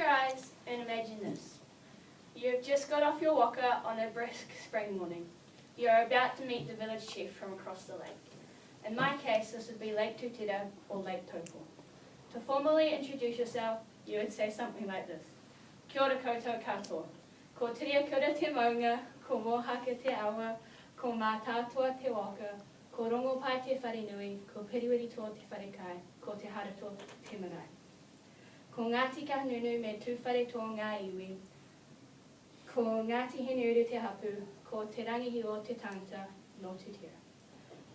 your eyes and imagine this. You've just got off your waka on a brisk spring morning. You're about to meet the village chief from across the lake. In my case, this would be Lake Tutira or Lake Taupo. To formally introduce yourself, you would say something like this. Kia ora koutou katoa. Ko tiria kura te maunga, ko mohaka te awa, ko mātātua te waka, ko rongo pai te wharenui, ko piriwiri tō te wharekai, ko te harato te marae. Ko Ngāti Kahungunu me tūwhare tō ngā iwi, ko Ngāti Heneuru te hapu, ko te rangihi o te tangata, no Tutira.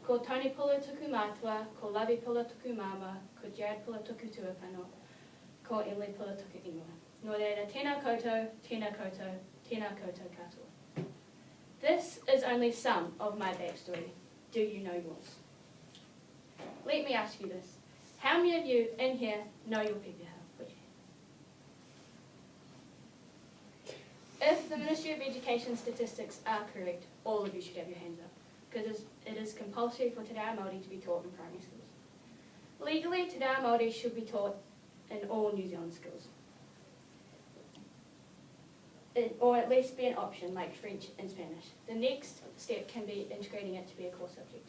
Ko Tony Pula tuku mātua, ko Lavi Pula tuku māma, ko Jared Pula tuku tuapano, ko Emily Pula tuku ingoa. Nō reira, tēnā koutou, tēnā koutou, tēnā koutou katoa. This is only some of my backstory. Do you know yours? Let me ask you this. How many of you in here know your PPH? If the Ministry of Education statistics are correct, all of you should have your hands up, because it is compulsory for Te Reo Māori to be taught in primary schools. Legally, Te Reo Māori should be taught in all New Zealand schools, or at least be an option like French and Spanish. The next step can be integrating it to be a core subject.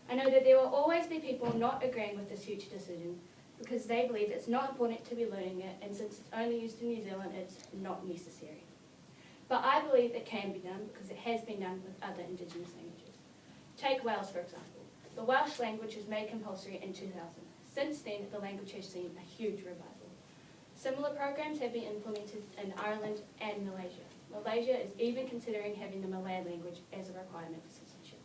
I know that there will always be people not agreeing with this future decision because they believe it's not important to be learning it, and since it's only used in New Zealand, it's not necessary. But I believe it can be done because it has been done with other Indigenous languages. Take Welsh, for example. The Welsh language was made compulsory in 2000. Since then, the language has seen a huge revival. Similar programs have been implemented in Ireland and Malaysia. Malaysia is even considering having the Malay language as a requirement for citizenship.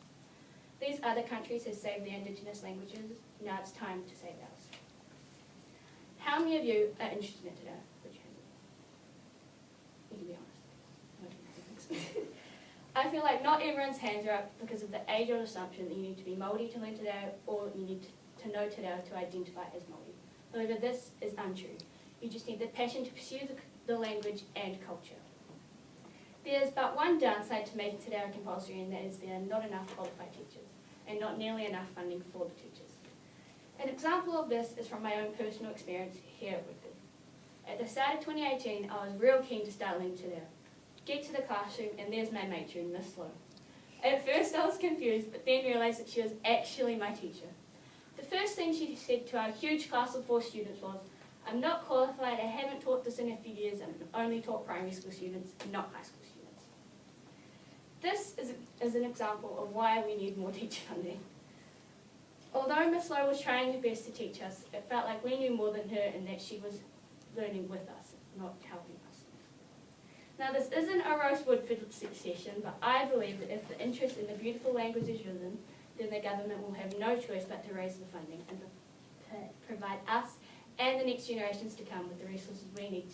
These other countries have saved their Indigenous languages. Now it's time to save ours. How many of you are interested in today? Put your hands up. You can be honest. I feel like not everyone's hands are up because of the age-old assumption that you need to be Māori to learn Te Reo, or you need to know Te Reo to identify as Māori. However, this is untrue. You just need the passion to pursue the language and culture. There's but one downside to making Te Reo compulsory, and that is there are not enough qualified teachers, and not nearly enough funding for the teachers. An example of this is from my own personal experience here at Woodford. At the start of 2018, I was real keen to start learning Te Reo. Get to the classroom, and there's my matron, Miss Slow. At first I was confused, but then realised that she was actually my teacher. The first thing she said to our huge class of 4 students was, "I'm not qualified, I haven't taught this in a few years, and I've only taught primary school students, not high school students." This is an example of why we need more teacher funding. Although Miss Lowe was trying her best to teach us, it felt like we knew more than her and that she was learning with us, not helping us. Now this isn't a roast Woodford session, but I believe that if the interest in the beautiful language is risen, then the government will have no choice but to raise the funding and provide us and the next generations to come with the resources we need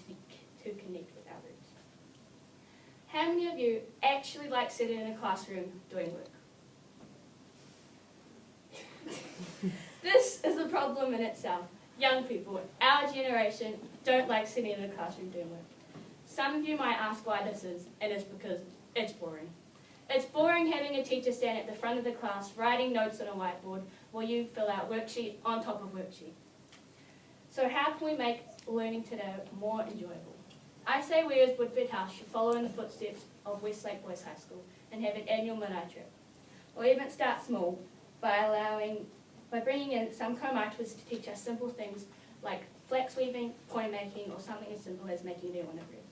to connect with our roots. How many of you actually like sitting in a classroom doing work? This is a problem in itself. Young people, our generation, don't like sitting in a classroom doing work. Some of you might ask why this is, and it's because it's boring. It's boring having a teacher stand at the front of the class writing notes on a whiteboard while you fill out worksheet on top of worksheet. So how can we make learning Te Reo more enjoyable? I say we as Woodford House should follow in the footsteps of Westlake Boys High School and have an annual marae trip. Or even start small by bringing in some kaumātuas to teach us simple things like flax weaving, poi making, or something as simple as making their one of bread.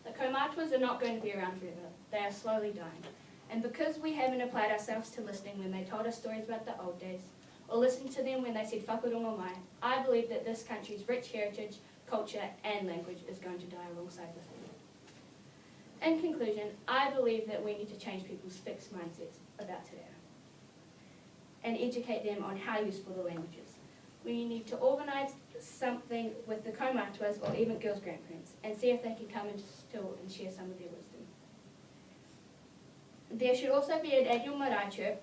The kaumātuas are not going to be around forever. They are slowly dying. And because we haven't applied ourselves to listening when they told us stories about the old days, or listened to them when they said whakarongo mai, I believe that this country's rich heritage, culture, and language is going to die alongside with it. In conclusion, I believe that we need to change people's fixed mindsets about Te Reo and educate them on how useful the language is. We need to organise something with the kaumātuas or even girls' grandparents and see if they can come into school and share some of their wisdom. There should also be an annual marae trip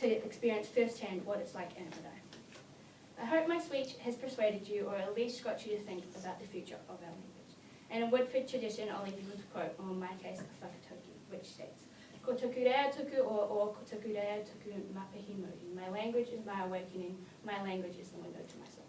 to experience firsthand what it's like in a marae. I hope my speech has persuaded you, or at least got you to think about the future of our language. And in Woodford tradition, I'll leave you with a quote, or in my case, a whakatauki, which states, "Ko tuku rea tuku o ko tuku rea tuku mapahi muri. My language is my awakening, my language is the window to my soul."